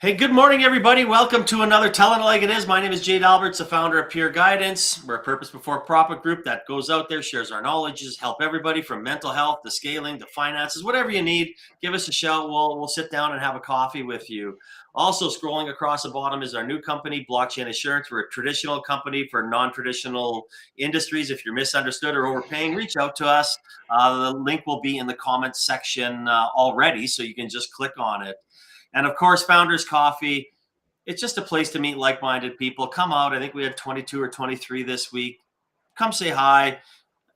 Hey, good morning, everybody. Welcome to another Telling It Like It Is. My name is Jade Alberts, the founder of Pure Guidance. We're a purpose before profit group that goes out there, shares our knowledges, help everybody from mental health to scaling to finances, whatever you need. Give us a shout. We'll sit down and have a coffee with you. Also, scrolling across the bottom is our new company, Blockchain Assurance. We're a traditional company for non-traditional industries. If you're misunderstood or overpaying, reach out to us. The link will be in the comments section already, so you can just click on it. And of course, Founders Coffee. It's just a place to meet like-minded people. Come out. I think we had 22 or 23 this week. Come say hi.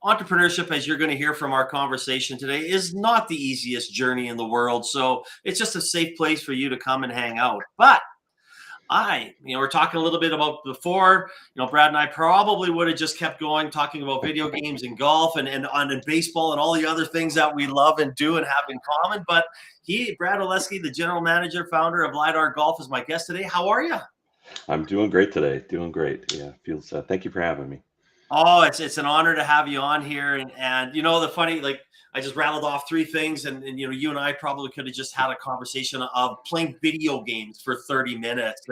Entrepreneurship, as you're going to hear from our conversation today, is not the easiest journey in the world. So it's just a safe place for you to come and hang out. But we're talking a little bit about before, Brad and I probably would have just kept going, talking about video games and golf and baseball and all the other things that we love and do and have in common. But Brad Olesky, the general manager, founder of LiDAR Golf, is my guest today. How are you? I'm doing great today. Doing great. Yeah, feels. Thank you for having me. Oh, it's an honor to have you on here. And the funny, I just rattled off three things, and you and I probably could have just had a conversation of playing video games for 30 minutes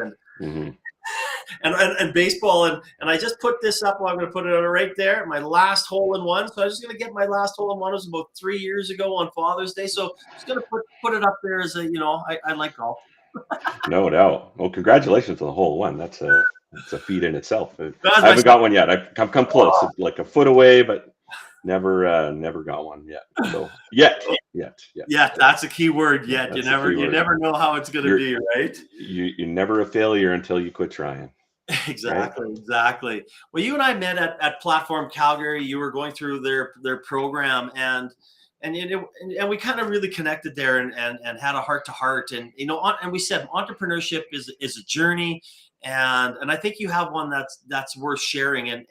and baseball. And I just put this up. Well, I'm going to put it on right there. My last hole in one. So I was just going to get my last hole in one. It was about 3 years ago on Father's Day. So I'm just going to put it up there as I like golf. No doubt. Well, congratulations on the hole one. That's a feat in itself. I haven't got one yet. I've come close, like a foot away, but never got one yet. So yet. Yeah, that's a key word. Yet. You never know how it's going to be, right? You're never a failure until you quit trying. Exactly, right? Exactly. Well, you and I met at Platform Calgary. You were going through their program, and we kind of really connected there and had a heart to heart. And and we said entrepreneurship is a journey, and I think you have one that's worth sharing.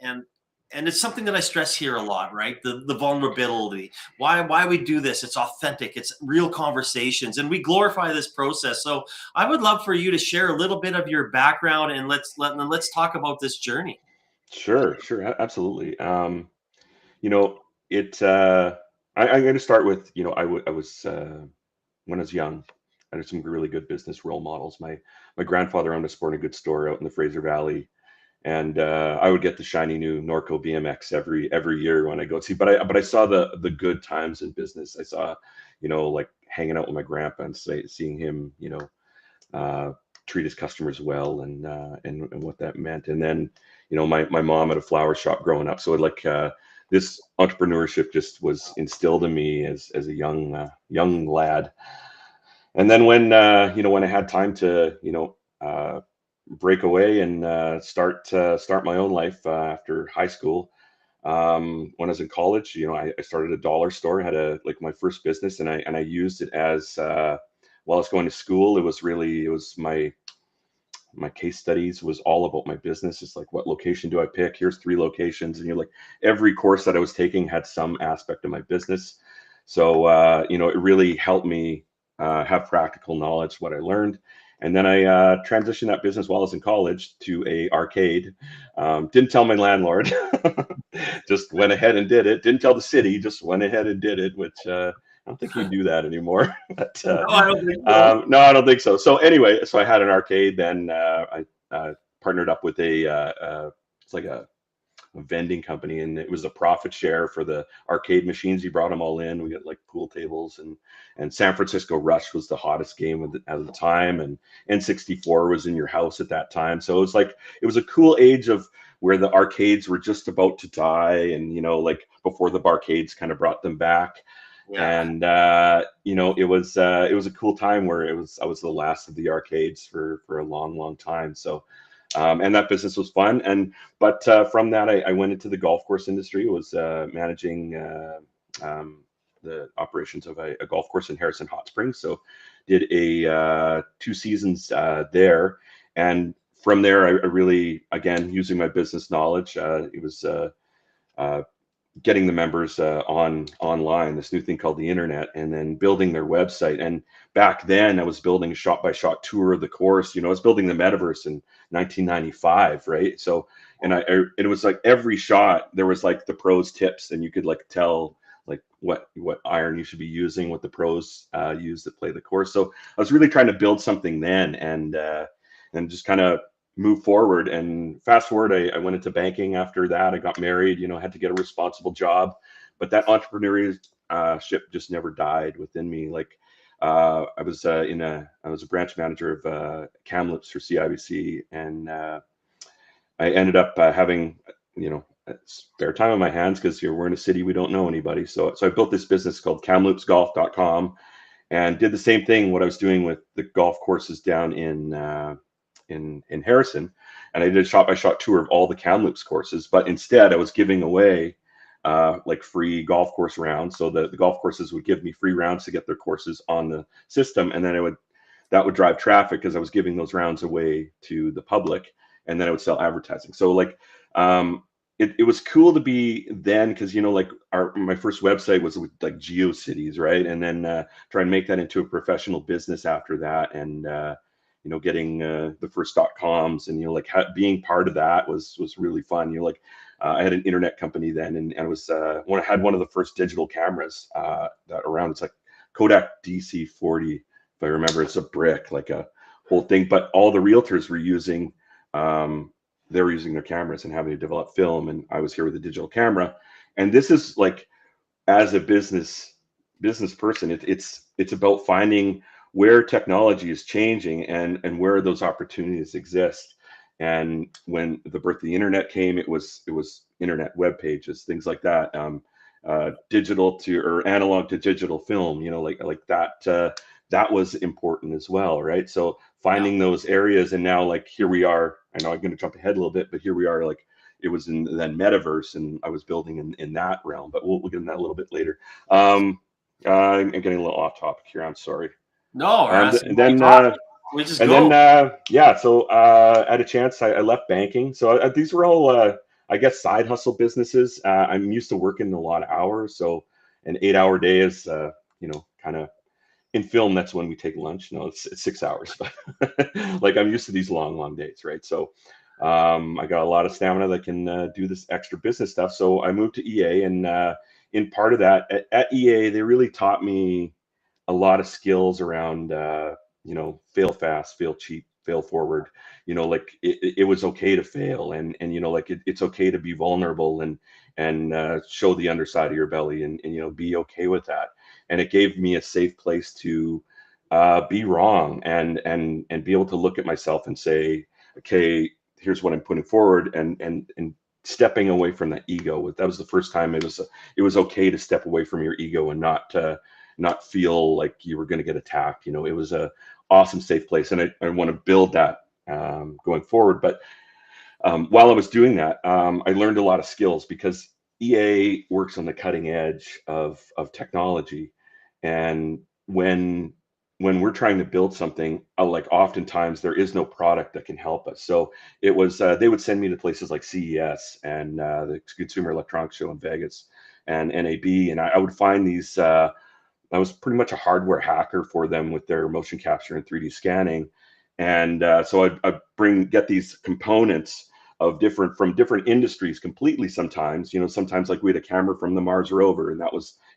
And it's something that I stress here a lot, right? The vulnerability. Why we do this? It's authentic. It's real conversations, and we glorify this process. So I would love for you to share a little bit of your background, and let's talk about this journey. Sure, absolutely. I'm going to start with I was when I was young. I had some really good business role models. My grandfather owned a sporting goods store out in the Fraser Valley. And I would get the shiny new Norco BMX every year when I go see. But I saw the good times in business. I saw, like hanging out with my grandpa and seeing him, treat his customers well and what that meant. And then, my mom had a flower shop growing up. So this entrepreneurship just was instilled in me as a young lad. And then when I had time to break away and start my own life after high school. When I was in college, I started a dollar store. I had my first business, and I used it as while I was going to school. It was my case studies was all about my business. It's like, what location do I pick? Here's 3 locations, and every course that I was taking had some aspect of my business. So it really helped me have practical knowledge what I learned. And then I transitioned that business while I was in college to a arcade. Didn't tell my landlord, just went ahead and did it. Didn't tell the city, just went ahead and did it, which I don't think you do that anymore. But, no, I don't think so. No, I don't think so. So anyway, I had an arcade. Then I partnered up with it's like a vending company, and it was a profit share for the arcade machines. He brought them all in. We got pool tables, and San Francisco Rush was the hottest game at the time, and N64 was in your house at that time. So it was a cool age of where the arcades were just about to die, and before the barcades kind of brought them back. Yeah. And it was a cool time where I was the last of the arcades for a long time. So and that business was fun. But from that, I went into the golf course industry. I was managing the operations of a golf course in Harrison Hot Springs. So did 2 seasons there. And from there, I really, again, using my business knowledge, it was getting the members online, this new thing called the internet, and then building their website. And back then I was building a shot-by-shot tour of the course. I was building the metaverse in 1995, right? So, and it was every shot there was the pros tips, and you could tell like what iron you should be using, what the pros use that play the course. So I was really trying to build something then, and just kind of move forward. And fast forward, I went into banking after that. I got married, had to get a responsible job, but that entrepreneurship just never died within me. Like I was a branch manager of Kamloops for CIBC, and I ended up having spare time on my hands because we're in a city we don't know anybody. So I built this business called KamloopsGolf.com, and did the same thing what I was doing with the golf courses down in Harrison. And I did a shot by shot tour of all the Kamloops courses, but instead I was giving away like free golf course rounds. So the golf courses would give me free rounds to get their courses on the system, and then that would drive traffic because I was giving those rounds away to the public, and then I would sell advertising. So like it was cool to be then, because like my first website was with like GeoCities, right? And then try and make that into a professional business after that, and getting the first .coms, and like being part of that was really fun. Like I had an internet company then, and I was when I had one of the first digital cameras that around. It's like Kodak DC40, if I remember. It's a brick, like a whole thing, but all the realtors were using they were using their cameras and having to develop film, and I was here with a digital camera. And this is like, as a business person, it's about finding where technology is changing and where those opportunities exist. And when the birth of the internet came, it was internet web pages, things like that, digital to, or analog to digital film, like that. That was important as well, right? So finding those areas, and now like here we are. I know I'm going to jump ahead a little bit, but here we are. Like it was in then metaverse, and I was building in that realm. But we'll get into that a little bit later. I'm getting a little off topic here. I'm sorry. No, And then we just and go. then yeah. So I had a chance. I left banking. So these were all I guess side hustle businesses. I'm used to working a lot of hours, so an 8-hour day is kind of. In film, that's when we take lunch. No, it's 6 hours, but like I'm used to these long days, right? So I got a lot of stamina that can do this extra business stuff. So I moved to EA, and in part of that, at EA, they really taught me a lot of skills around, fail fast, fail cheap, fail forward. Like it was okay to fail, and like it's okay to be vulnerable, and show the underside of your belly, and be okay with that. And it gave me a safe place to be wrong, and be able to look at myself and say, okay, here's what I'm putting forward, and stepping away from that ego. That was the first time it was okay to step away from your ego and not feel like you were going to get attacked. It was a awesome safe place, and I want to build that going forward. But while I was doing that, I learned a lot of skills, because EA works on the cutting edge of technology. And when we're trying to build something, like oftentimes there is no product that can help us. So it was they would send me to places like CES and the Consumer Electronics Show in Vegas and NAB, and I would find these. I was pretty much a hardware hacker for them with their motion capture and 3D scanning, and so I'd get these components from different industries completely. Sometimes, sometimes like we had a camera from the Mars rover, and that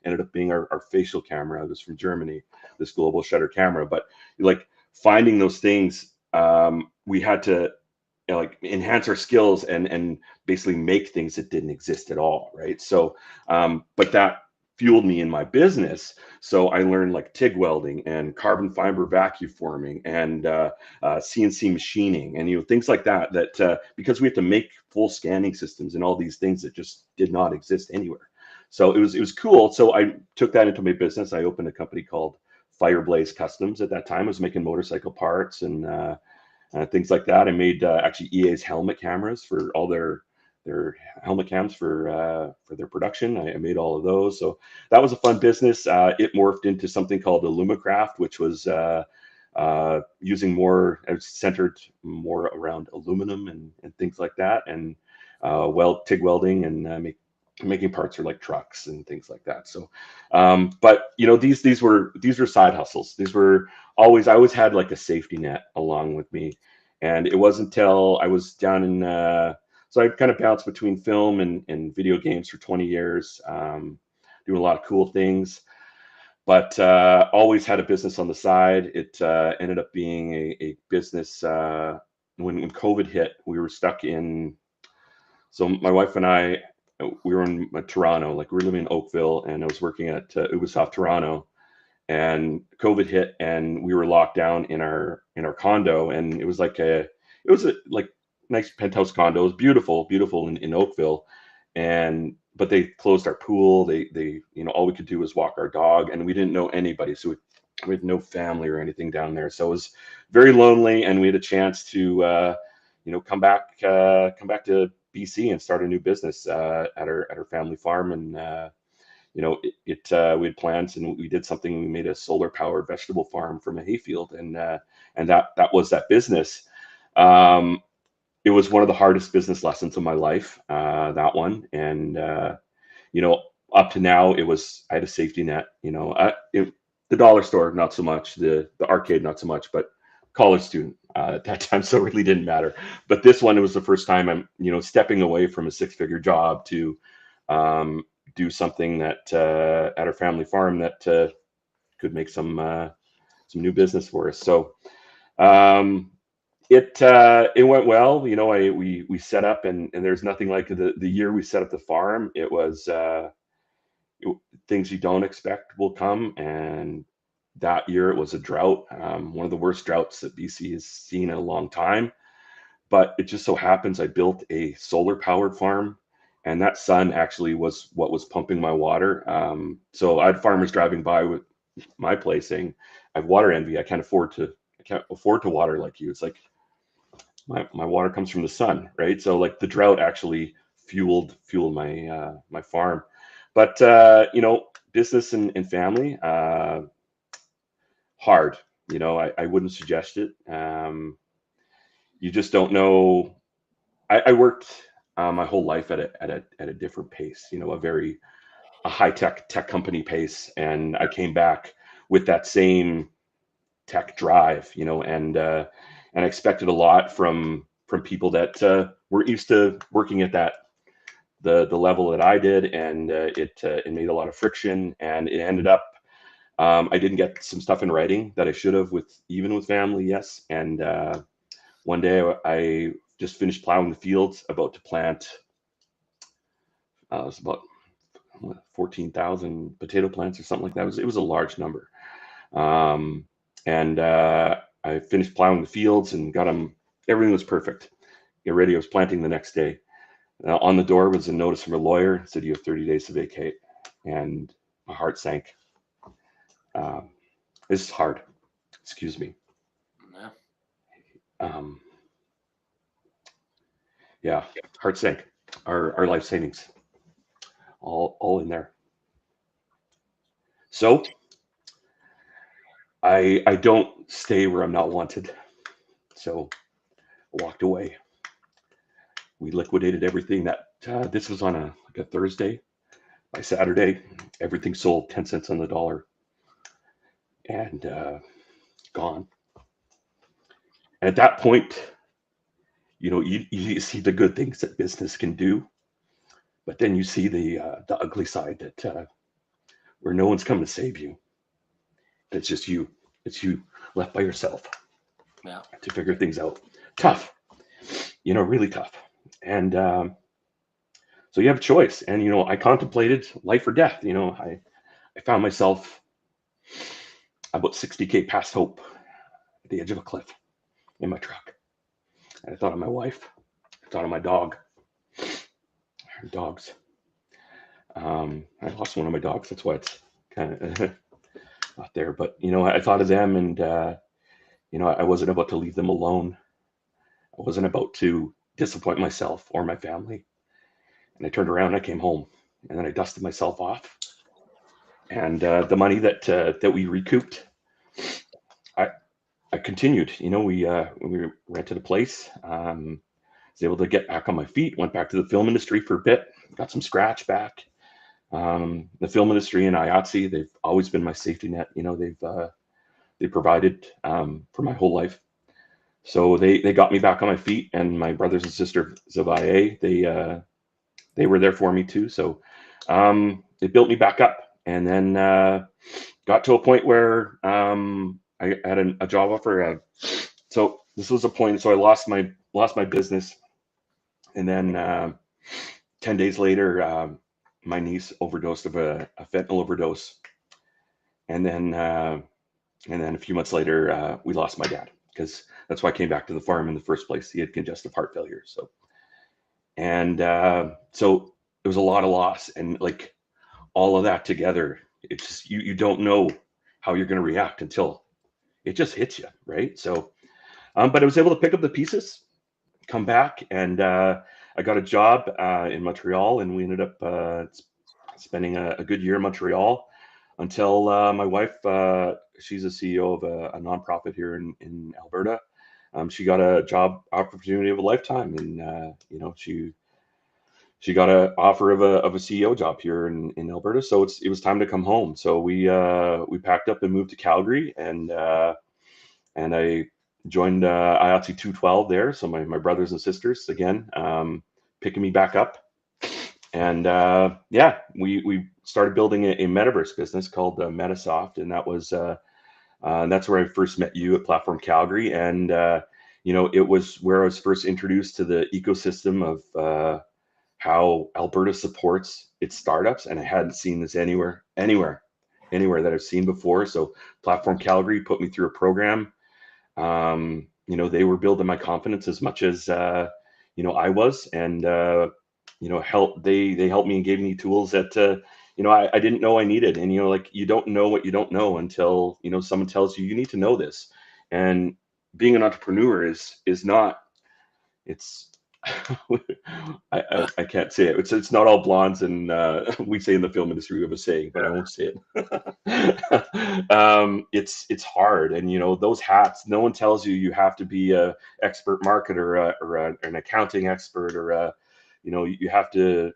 ended up being our facial camera. It was from Germany, this global shutter camera. But like finding those things, we had to like enhance our skills and basically make things that didn't exist at all, right? So but that fueled me in my business. So I learned like TIG welding and carbon fiber vacuum forming and CNC machining, and things like that because we have to make full scanning systems and all these things that just did not exist anywhere. So it was cool. So I took that into my business. I opened a company called Fireblaze Customs. At that time I was making motorcycle parts and things like that. I made actually EA's helmet cameras for all their helmet cams for their production. I made all of those. So that was a fun business. It morphed into something called Illumicraft, which was using more, centered more around aluminum and things like that, and TIG welding and making parts for like trucks and things like that. So, but these were side hustles. I always had like a safety net along with me, and it wasn't until I was down in. So I kind of bounced between film and video games for 20 years, doing doing a lot of cool things, but always had a business on the side. It ended up being a business. When COVID hit, we were stuck in. So my wife and I, we were in Toronto, like we were living in Oakville, and I was working at Ubisoft Toronto, and COVID hit, and we were locked down in our condo, and it was like nice penthouse condo. It was beautiful in Oakville, but they closed our pool. They all we could do was walk our dog, and we didn't know anybody, so we had no family or anything down there. So it was very lonely, and we had a chance to come back to BC and start a new business at our family farm. And we had plans, and we did something. We made a solar powered vegetable farm from a hayfield, and that was that business. It was one of the hardest business lessons of my life, that one. And up to now, I had a safety net. The dollar store, not so much. The arcade, not so much. But college student at that time, so it really didn't matter. But this one, it was the first time I'm stepping away from a 6-figure job to do something that at our family farm that could make some new business for us. So it went well. We set up, and there's nothing like the year we set up the farm. It was things you don't expect will come, and that year it was a drought, one of the worst droughts that BC has seen in a long time. But it just so happens I built a solar powered farm, and that sun actually was what was pumping my water. So I had farmers driving by with my place saying, "I have water envy. I can't afford to water like you." It's like my water comes from the sun, right? So like the drought actually fueled my farm. But business and family, hard. I wouldn't suggest it. You just don't know. I worked my whole life at a different pace. A high tech company pace, and I came back with that same tech drive. And I expected a lot from people that weren't used to working at the level that I did, and it made a lot of friction, and it ended up. I didn't get some stuff in writing that I should have even with family, yes. And one day I just finished plowing the fields, about to plant. It was about 14,000 potato plants or something like that. It was a large number. And I finished plowing the fields and got them. Everything was perfect. Get ready. I was planting the next day. On the door was a notice from a lawyer. It said, "You have 30 days to vacate." And my heart sank. This is hard. Excuse me. Yeah, heart sank. Our life savings, all in there. So I don't stay where I'm not wanted. So I walked away. We liquidated everything. This was on a Thursday. By Saturday, everything sold 10 cents on the dollar, and gone. And at that point, you see the good things that business can do, but then you see the ugly side, that where no one's coming to save you. It's just you. It's you left by yourself. Yeah. To figure things out. Tough. Really tough. And so you have a choice. And I contemplated life or death. I found myself about 60K past hope at the edge of a cliff in my truck. And I thought of my wife. I thought of my dog. Her dogs. I lost one of my dogs. That's why it's kind of not there. But I thought of them, and I wasn't about to leave them alone. I wasn't about to disappoint myself or my family. And I turned around and I came home, and then I dusted myself off. And the money that we recouped, I continued. We rented a place. Was able to get back on my feet. Went back to the film industry for a bit. Got some scratch back. The film industry and IATSE, they've always been my safety net. They provided for my whole life. So they got me back on my feet, and my brothers and sisters of IA, they were there for me too. So it built me back up, and then got to a point where I had a job offer. So this was a point. So I lost my business, and then 10 days later, my niece overdosed of a fentanyl overdose, and then a few months later, we lost my dad, because that's why I came back to the farm in the first place. He had congestive heart failure. So it was a lot of loss, and like all of that together, it's just you don't know how you're going to react until it just hits you, right? So, but I was able to pick up the pieces, come back, and I got a job in Montreal, and we ended up spending a good year in Montreal until my wife, she's a CEO of a nonprofit here in Alberta. She got a job opportunity of a lifetime, and she got an offer of a CEO job here in Alberta. So it was time to come home. So we packed up and moved to Calgary, and I joined IATSE 212 there. So my brothers and sisters again, picking me back up, and yeah, we started building a metaverse business called Metasoft, and that's where I first met you at Platform Calgary, and it was where I was first introduced to the ecosystem of how Alberta supports its startups, and I hadn't seen this anywhere that I've seen before. So Platform Calgary put me through a program. They were building my confidence as much as I was, and they helped me and gave me tools that I didn't know I needed. And like, you don't know what you don't know until someone tells you need to know this. And being an entrepreneur is not, it's I can't say it. It's not all blondes, and we say in the film industry we have a saying, but I won't say it. It's hard, and those hats. No one tells you have to be a expert marketer or an accounting expert, or you have to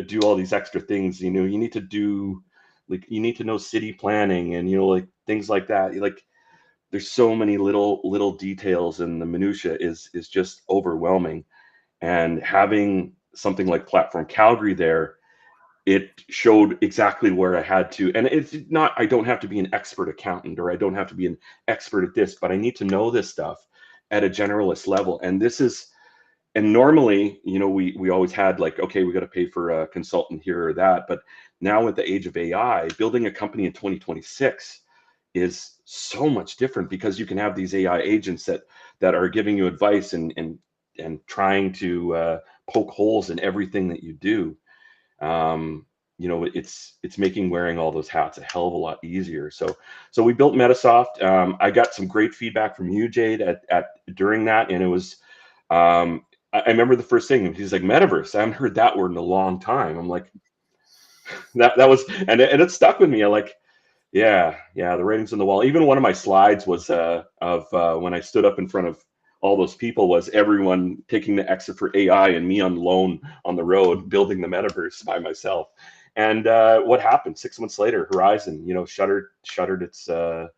do all these extra things. You need to do, like, you need to know city planning, and like things like that. Like, there's so many little details, and the minutia is just overwhelming. And having something like Platform Calgary there, it showed exactly where I had to. And it's not, I don't have to be an expert accountant, or I don't have to be an expert at this, but I need to know this stuff at a generalist level. And normally, we always had like, okay, we got to pay for a consultant here or that. But now with the age of AI, building a company in 2026 is so much different, because you can have these AI agents that are giving you advice and trying to poke holes in everything that you do. It's making wearing all those hats a hell of a lot easier. So we built Metasoft. I got some great feedback from you, Jade, at during that, and it was. I remember the first thing, he's like, metaverse. I haven't heard that word in a long time. I'm like, that was, and it stuck with me. I like, yeah, the writing's on the wall. Even one of my slides was of when I stood up in front of all those people, was everyone taking the exit for AI and me on loan on the road building the metaverse by myself. And what happened 6 months later? Horizon, shuttered its for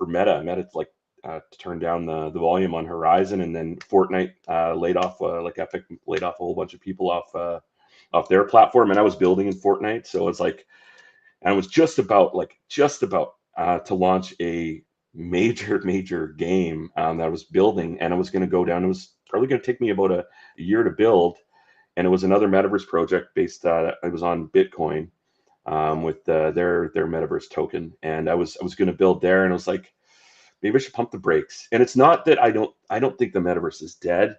Meta like to turn down the volume on Horizon, and then Fortnite laid off like Epic laid off a whole bunch of people off their platform, and I was building in Fortnite, so it's like, and I was just about to launch a major game that I was building, and I was going to go down. It was probably going to take me about a year to build, and it was another metaverse project based. It was on Bitcoin with their metaverse token, and I was going to build there, and I was like, maybe I should pump the brakes. And it's not that I don't think the metaverse is dead.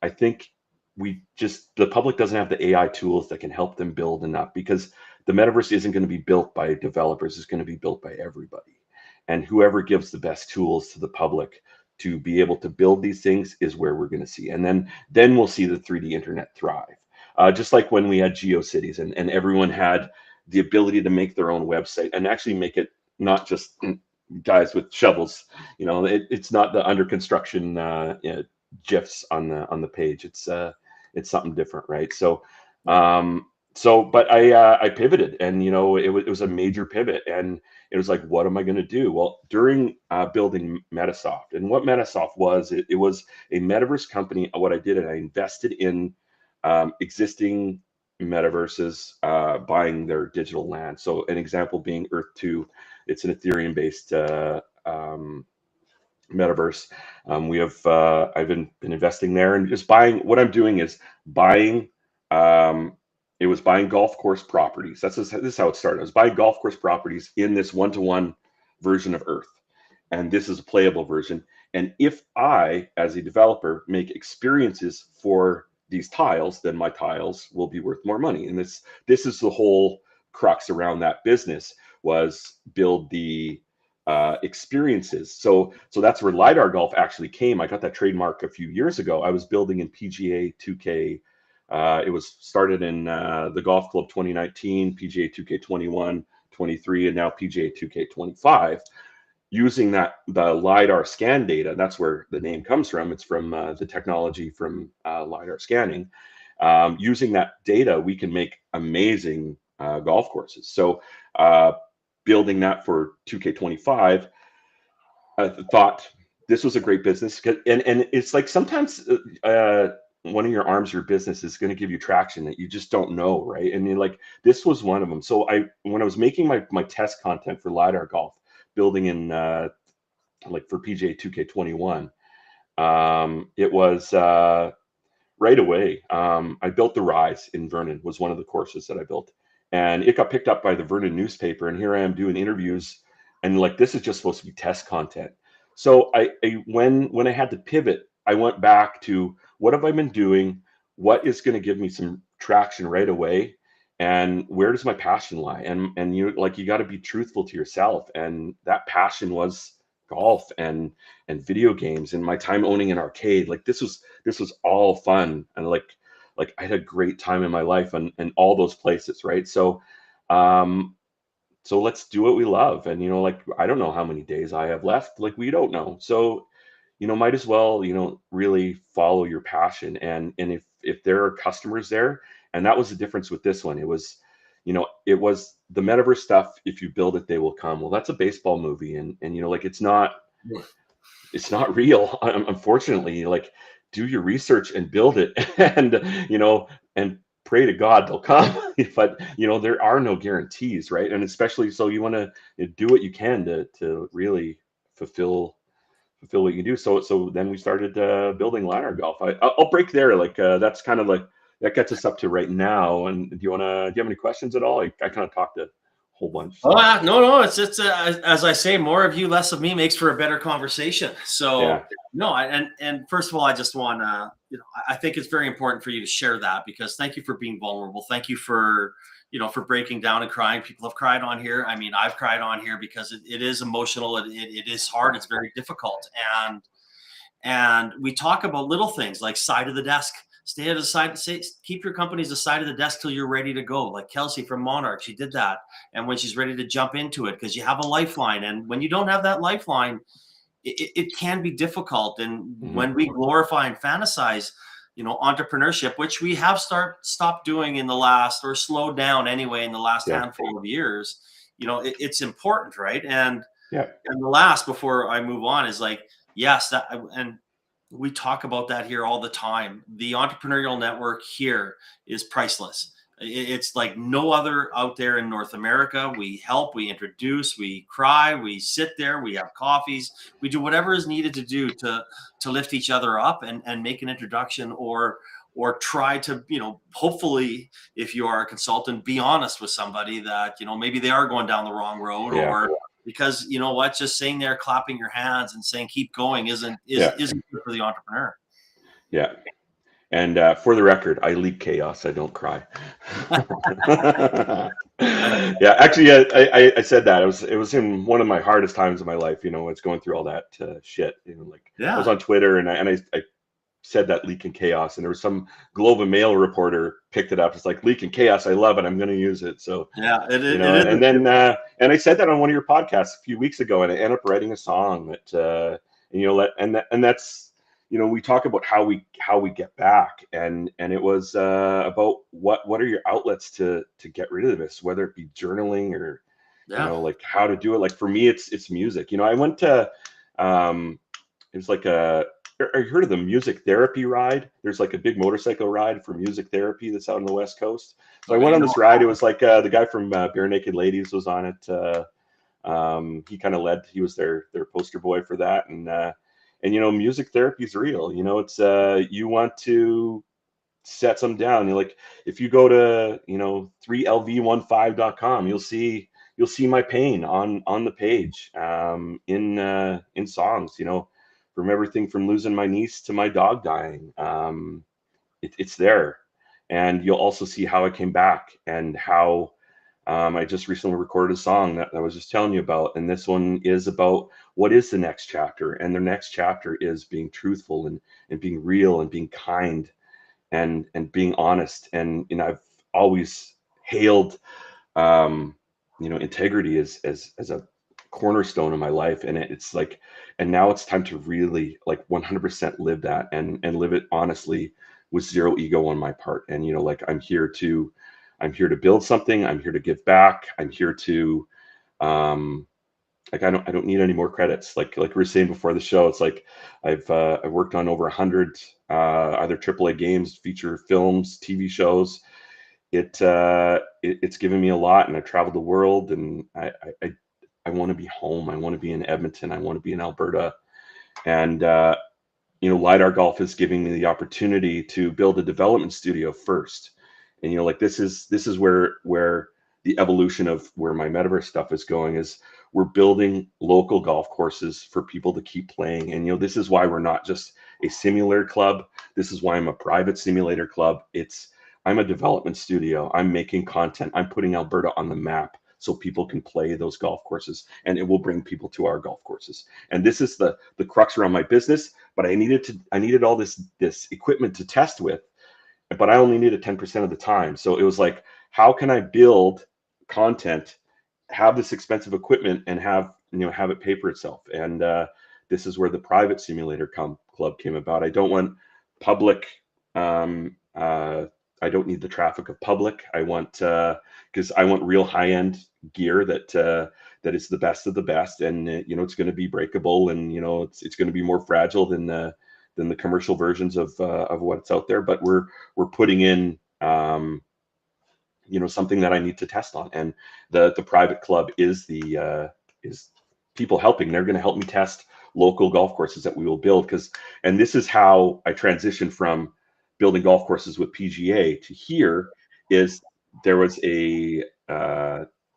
I think the public doesn't have the AI tools that can help them build enough, because the metaverse isn't going to be built by developers. It's going to be built by everybody. And whoever gives the best tools to the public to be able to build these things is where we're going to see. And then we'll see the 3D internet thrive. Just like when we had GeoCities and everyone had the ability to make their own website and actually make it not just guys with shovels. It's not the under construction GIFs on the page. It's something different, right? But I pivoted, and it was a major pivot, and it was like, what am I going to do? Well, during building Metasoft, and what Metasoft was, it was a metaverse company. What I did, and I invested in existing metaverses buying their digital land. So an example being Earth 2, it's an Ethereum based metaverse. We have I've been investing there and just buying. What I'm doing is buying. It was buying golf course properties. This is how it started. I was buying golf course properties in this one-to-one version of Earth, and this is a playable version. And if I, as a developer, make experiences for these tiles, then my tiles will be worth more money. And this is the whole crux around that business, was build the experiences. So that's where LiDAR Golf actually came. I got that trademark a few years ago. I was building in PGA 2K. It was started in the Golf Club 2019, PGA 2K 21, 23, and now PGA 2K 25. Using the LiDAR scan data, that's where the name comes from. It's from the technology from LiDAR scanning. Using that data, we can make amazing golf courses. So building that for 2K25, I thought this was a great business. And it's like sometimes one of your arms of your business is going to give you traction that you just don't know, right? And like this was one of them. So when I was making my test content for LiDAR Golf, building in like for PGA 2K21, it was right away. I built the Rise in Vernon, was one of the courses that I built, and it got picked up by the Vernon newspaper. And here I am doing interviews, and like this is just supposed to be test content. So when I had to pivot, I went back to what have I been doing, what is going to give me some traction right away, and where does my passion lie? And you got to be truthful to yourself, and that passion was golf and video games and my time owning an arcade. Like this was all fun, and like I had a great time in my life and all those places, right? So so let's do what we love. And like I don't know how many days I have left, like we don't know. So might as well really follow your passion. And if there are customers there, and that was the difference with this one. It was it was the metaverse stuff. If you build it, they will come. Well, that's a baseball movie, and like it's not real. Unfortunately, like do your research and build it, and and pray to God they'll come. But there are no guarantees, right? And especially so you want to do what you can to really fulfill what you do. So then we started building LiDAR Golf. I'll break there. Like that's kind of like that gets us up to right now. And do you have any questions at all? I kind of talked a whole bunch. So. Oh no, it's as I say, more of you, less of me makes for a better conversation. So yeah. no, and first of all, I just want to, I think it's very important for you to share that, because thank you for being vulnerable. Thank you for for breaking down and crying. People have cried on here. I mean, I've cried on here because it is emotional. It is hard. It's very difficult. And we talk about little things like side of the desk. Stay at the side. Keep your companies aside of the desk till you're ready to go. Like Kelsey from Monarch, she did that. And when she's ready to jump into it, because you have a lifeline. And when you don't have that lifeline, it can be difficult. And when we glorify and fantasize, entrepreneurship, which we have stopped doing in the last, or slowed down anyway in the last handful of years, it's important, right? And the last, before I move on, is like, yes, and we talk about that here all the time. The entrepreneurial network here is priceless. It's like no other out there in North America. We help, we introduce, we cry, we sit there, we have coffees, we do whatever is needed to do to lift each other up and make an introduction, or try to, hopefully, if you are a consultant, be honest with somebody that, maybe they are going down the wrong road, or because just sitting there clapping your hands and saying keep going isn't good for the entrepreneur. Yeah. And for the record, I leak chaos. I don't cry. Yeah, actually, I said that it was in one of my hardest times of my life. It's going through all that shit. I was on Twitter and I said that leaking chaos, and there was some Globe and Mail reporter picked it up. It's like leaking chaos. I love it. I'm going to use it. So and then and I said that on one of your podcasts a few weeks ago, and I ended up writing a song that and that's. We talk about how we get back, and it was about what are your outlets to get rid of this, whether it be journaling or like how to do it. Like for me, it's music. I went to it was like a you heard of the music therapy ride? There's like a big motorcycle ride for music therapy that's out on the West Coast. So I went on this ride. It was like the guy from Bare Naked Ladies was on it. He kind of led. He was their poster boy for that. And you know, music therapy is real. You know, it's you want to set some down. You're like, if you go to, you know, 3lv15.com, you'll see my pain on the page, in songs, you know, from everything from losing my niece to my dog dying. It's there. And you'll also see how I came back and how I just recently recorded a song that I was just telling you about. And this one is about what is the next chapter. And the next chapter is being truthful and being real and being kind and being honest. And I've always hailed, you know, integrity as a cornerstone of my life. And it's like, and now it's time to really like 100% live that and live it honestly with zero ego on my part. And, you know, like I'm here to build something. I'm here to give back. I'm here to, like, I don't need any more credits. Like we were saying before the show, it's like I've worked on over 100 either AAA games, feature films, TV shows. It's given me a lot, and I've traveled the world, and I want to be home. I want to be in Edmonton. I want to be in Alberta, and you know, LiDAR Golf is giving me the opportunity to build a development studio first. And you know, like this is where the evolution of where my metaverse stuff is going is we're building local golf courses for people to keep playing. And you know, this is why we're not just a simulator club. This is why I'm a private simulator club. I'm a development studio. I'm making content. I'm putting Alberta on the map so people can play those golf courses, and it will bring people to our golf courses. And this is the crux around my business. But I needed all this equipment to test with, but I only needed 10% of the time. So it was like, how can I build content, have this expensive equipment, and have it pay for itself? And this is where the private simulator club came about. I don't want public. I don't need the traffic of public. I want because I want real high-end gear that is the best of the best, and you know, it's going to be breakable, and you know, it's going to be more fragile than the commercial versions of what's out there. But we're putting in you know, something that I need to test on, and the private club is people helping. They're going to help me test local golf courses that we will build, and this is how I transitioned from building golf courses with PGA to here. Is there was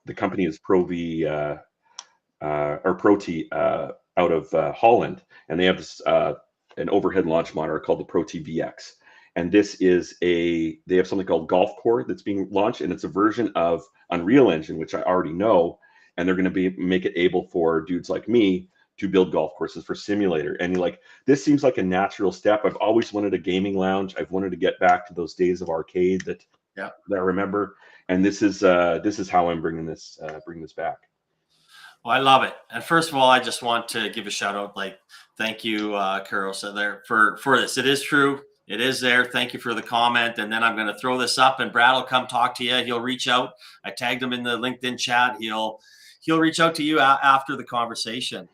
the company is Pro V or Pro T out of Holland, and they have this an overhead launch monitor called the Pro T VX. And this is they have something called Golf Core that's being launched, and it's a version of Unreal Engine, which I already know, and they're going to make it able for dudes like me to build golf courses for simulator. And you're like, this seems like a natural step. I've always wanted a gaming lounge. I've wanted to get back to those days of arcade that I remember. And this is how I'm bringing this back. Well, I love it. And first of all, I just want to give a shout out, like, thank you, Carol, so there for this. It is true. It is there. Thank you for the comment. And then I'm going to throw this up, and Brad will come talk to you. He'll reach out. I tagged him in the LinkedIn chat. He'll reach out to you after the conversation.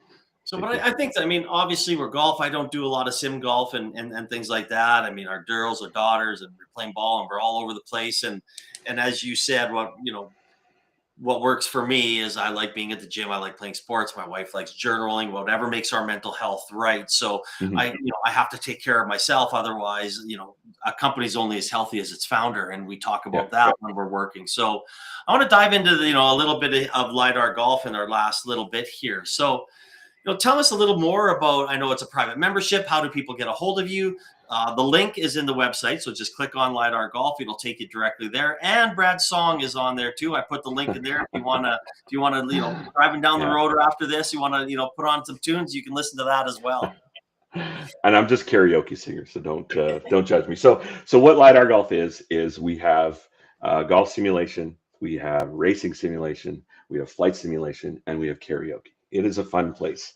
So, but I think that, I mean, obviously we're golf. I don't do a lot of sim golf and things like that. I mean, our girls, our daughters, and we're playing ball, and we're all over the place. And as you said, what works for me is I like being at the gym. I like playing sports. My wife likes journaling, whatever makes our mental health right. So I have to take care of myself. Otherwise, you know, a company's only as healthy as its founder. And we talk about that when we're working. So I want to dive into a little bit of LiDAR Golf in our last little bit here. So, you know, tell us a little more about, I know it's a private membership. How do people get a hold of you? The link is in the website, so just click on LiDAR Golf. It'll take you directly there. And Brad's song is on there too. I put the link in there. If you want to, driving down the road or after this, you want to, put on some tunes, you can listen to that as well. And I'm just karaoke singer, so don't judge me. So what LiDAR Golf is we have golf simulation, we have racing simulation, we have flight simulation, and we have karaoke. It is a fun place.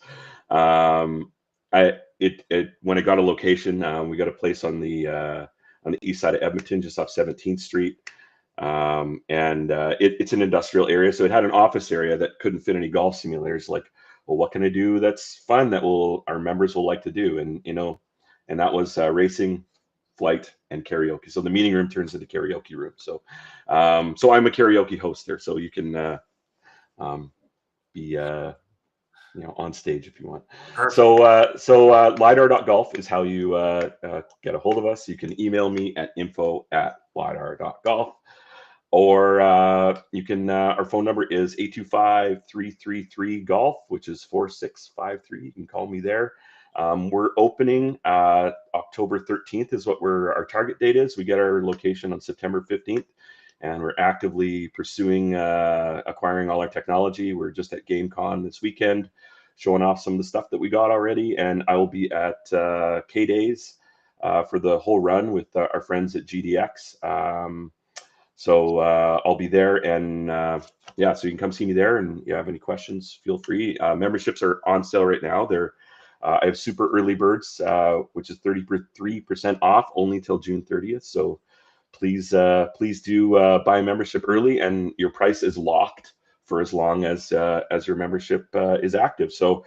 When I got a location, we got a place on the east side of Edmonton, just off 17th Street. It's an industrial area, so it had an office area that couldn't fit any golf simulators. Like, well, what can I do that's fun that our members will like to do? And and that was racing, flight, and karaoke. So the meeting room turns into karaoke room. So so I'm a karaoke host there, so you can be on stage if you want. Perfect. So LiDAR.golf is how you get a hold of us. You can email me at info@lidar.golf, or you can, our phone number is 825-333-GOLF, which is 4653. You can call me there. We're opening October 13th is what our target date is. We get our location on September 15th. And we're actively pursuing acquiring all our technology. We're just at GameCon this weekend, showing off some of the stuff that we got already. And I will be at K-Days for the whole run with our friends at GDX. So I'll be there, and yeah, so you can come see me there. And if you have any questions, feel free. Memberships are on sale right now. I have super early birds, which is 33% off only till June 30th. So please do buy a membership early, and your price is locked for as long as your membership is active. So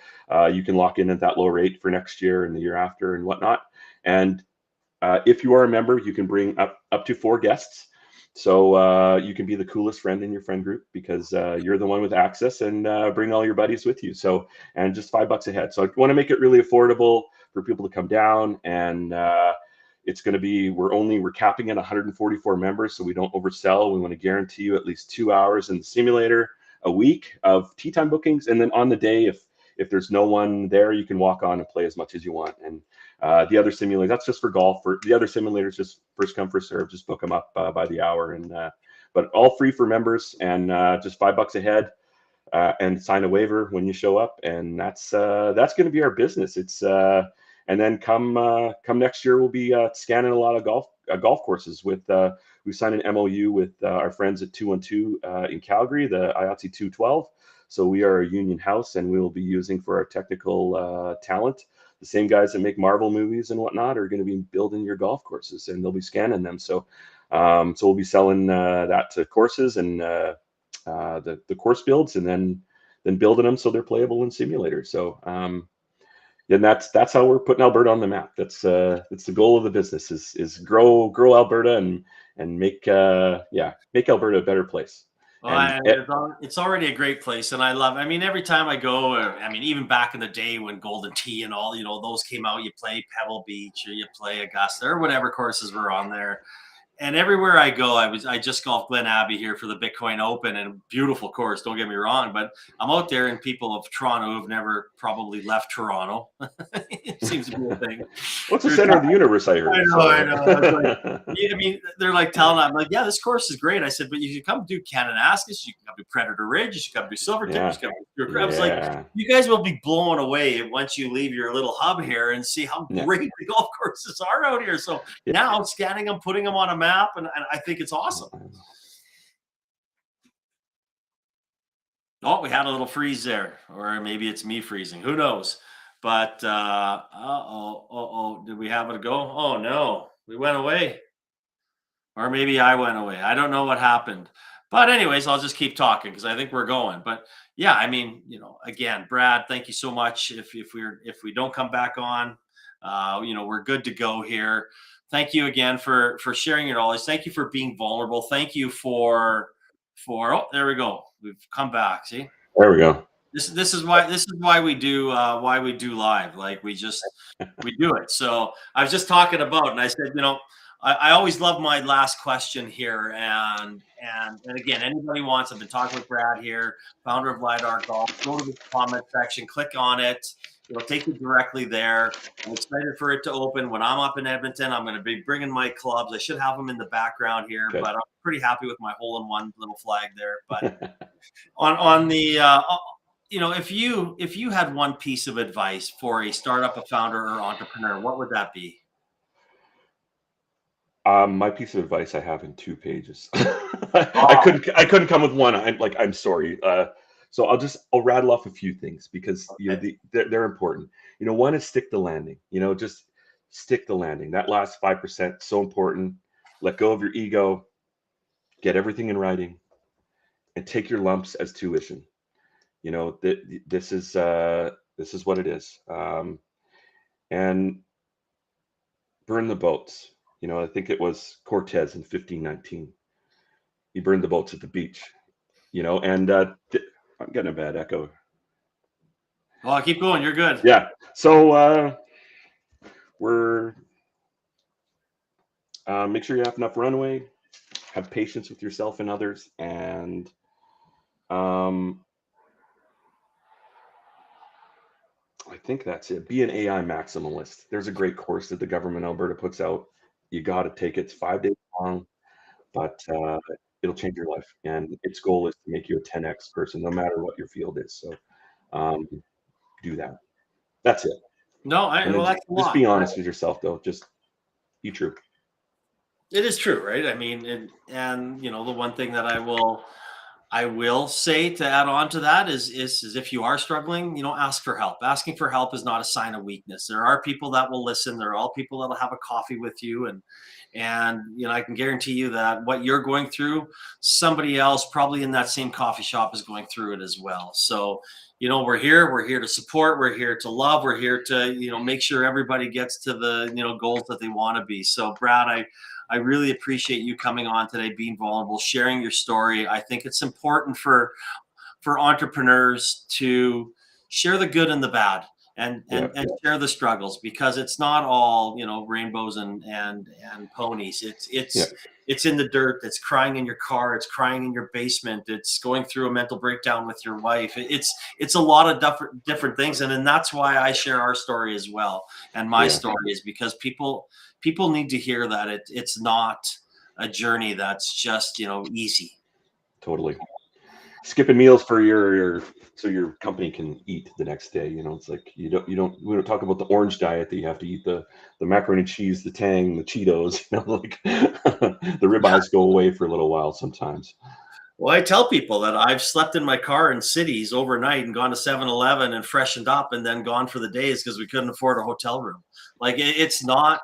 you can lock in at that low rate for next year and the year after and whatnot. And if you are a member, you can bring up to 4 guests. So you can be the coolest friend in your friend group, because you're the one with access, and bring all your buddies with you. So, and just $5 a head. So I want to make it really affordable for people to come down, and it's going to be, we're capping at 144 members, so we don't oversell. We want to guarantee you at least 2 hours in the simulator a week of tee time bookings. And then on the day, if there's no one there, you can walk on and play as much as you want. And the other simulators, that's just for golf. For the other simulators, just first come, first serve. Just book them up by the hour. And but all free for members, and just $5 a head, and sign a waiver when you show up. And that's going to be our business. It's and then come next year, we'll be scanning a lot of golf courses. We signed an MOU with our friends at 212 in Calgary, the IATSE 212. So we are a union house, and we will be using for our technical talent. The same guys that make Marvel movies and whatnot are going to be building your golf courses, and they'll be scanning them. So we'll be selling that to courses and the course builds, and then building them so they're playable in simulators. So and that's how we're putting Alberta on the map. That's the goal of the business is grow Alberta and make Alberta a better place. Well, it's already a great place, and I love it. I mean, every time I go, I mean, even back in the day when Golden Tee and all, those came out, you play Pebble Beach or you play Augusta or whatever courses were on there. And everywhere I go, I just golfed Glen Abbey here for the Bitcoin Open, and beautiful course. Don't get me wrong, but I'm out there, and people of Toronto who've never probably left Toronto. It seems to be a thing. What's the center of the universe? I heard. I know. I mean, they're like telling. I'm like, yeah, this course is great. I said, but you should come do Kananaskis, you can come do Predator Ridge, you should come do Silvertip, you should come do. I was like, you guys will be blown away once you leave your little hub here and see how great the golf courses are out here. So now scanning them, putting them on a map, and I think it's awesome. Oh, we had a little freeze there, or maybe it's me freezing. Who knows? But did we have it go? Oh no, we went away, or maybe I went away. I don't know what happened. But anyways, I'll just keep talking because I think we're going. But yeah, I mean, again, Brad, thank you so much. If we don't come back on, we're good to go here. Thank you again for sharing your knowledge. Thank you for being vulnerable. Thank you for there we go. We've come back. See, there we go. This is why we do live. Like we do it. So I was just talking about, and I said, I always love my last question here, and again, anybody wants. I've been talking with Brad here, founder of LiDAR Golf. Go to the comment section, click on it. It'll take you directly there. I'm excited for it to open. When I'm up in Edmonton, I'm going to be bringing my clubs. I should have them in the background here, but I'm pretty happy with my hole-in-one little flag there. But on the if you had one piece of advice for a startup, a founder, or entrepreneur, what would that be? My piece of advice I have in 2 pages. I couldn't come with one. I'm sorry. So I'll rattle off a few things because they're important. One is stick the landing. Just stick the landing. That last 5%, so important. Let go of your ego. Get everything in writing, and take your lumps as tuition. This is what it is. And burn the boats. I think it was Cortez in 1519. He burned the boats at the beach, and I'm getting a bad echo. Well, keep going. You're good. Yeah. So we're make sure you have enough runway, have patience with yourself and others, and I think that's it. Be an AI maximalist. There's a great course that the government of Alberta puts out. You got to take it. It's 5 days long, but it'll change your life. And its goal is to make you a 10x person, no matter what your field is. So do that. That's it. No, And well, then that's a just lot. be honest with yourself, though. Just be true. It is true, right? I mean, and the one thing that I will say to add on to that is if you are struggling, ask for help. Asking for help is not a sign of weakness. There are people that will listen. There are all people that'll have a coffee with you, and I can guarantee you that what you're going through, somebody else probably in that same coffee shop is going through it as well. So, we're here to support, we're here to love, we're here to, make sure everybody gets to the, goals that they want to be. So Brad, I really appreciate you coming on today, being vulnerable, sharing your story. I think it's important for entrepreneurs to share the good and the bad, and share the struggles, because it's not all rainbows and ponies. It's in the dirt. It's crying in your car. It's crying in your basement. It's going through a mental breakdown with your wife. It's a lot of different things, and that's why I share our story as well. And my story is because people need to hear that it's not a journey that's just easy. Totally. Skipping meals for so your company can eat the next day. It's like we don't talk about the orange diet that you have to eat the macaroni and cheese, the Tang, the Cheetos. Like the ribeyes go away for a little while sometimes. Well, I tell people that I've slept in my car in cities overnight and gone to 7-Eleven and freshened up and then gone for the days because we couldn't afford a hotel room. Like it's not,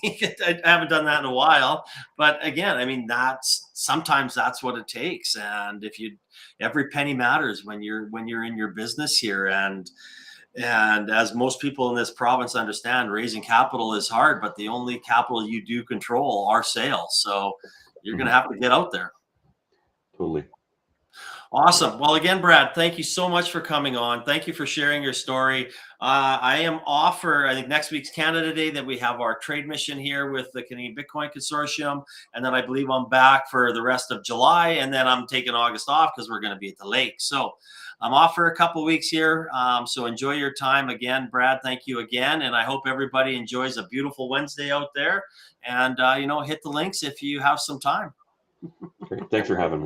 I haven't done that in a while, but again, I mean, sometimes that's what it takes. And every penny matters when you're in your business here. And as most people in this province understand, raising capital is hard, but the only capital you do control are sales. So you're going to have to get out there. Totally. Awesome. Well, again, Brad, thank you so much for coming on. Thank you for sharing your story. I am off for, I think, next week's Canada Day, that we have our trade mission here with the Canadian Bitcoin Consortium. And then I believe I'm back for the rest of July. And then I'm taking August off because we're going to be at the lake. So I'm off for a couple of weeks here. So enjoy your time. Again, Brad, thank you again. And I hope everybody enjoys a beautiful Wednesday out there. And, hit the links if you have some time. Great. Thanks for having me.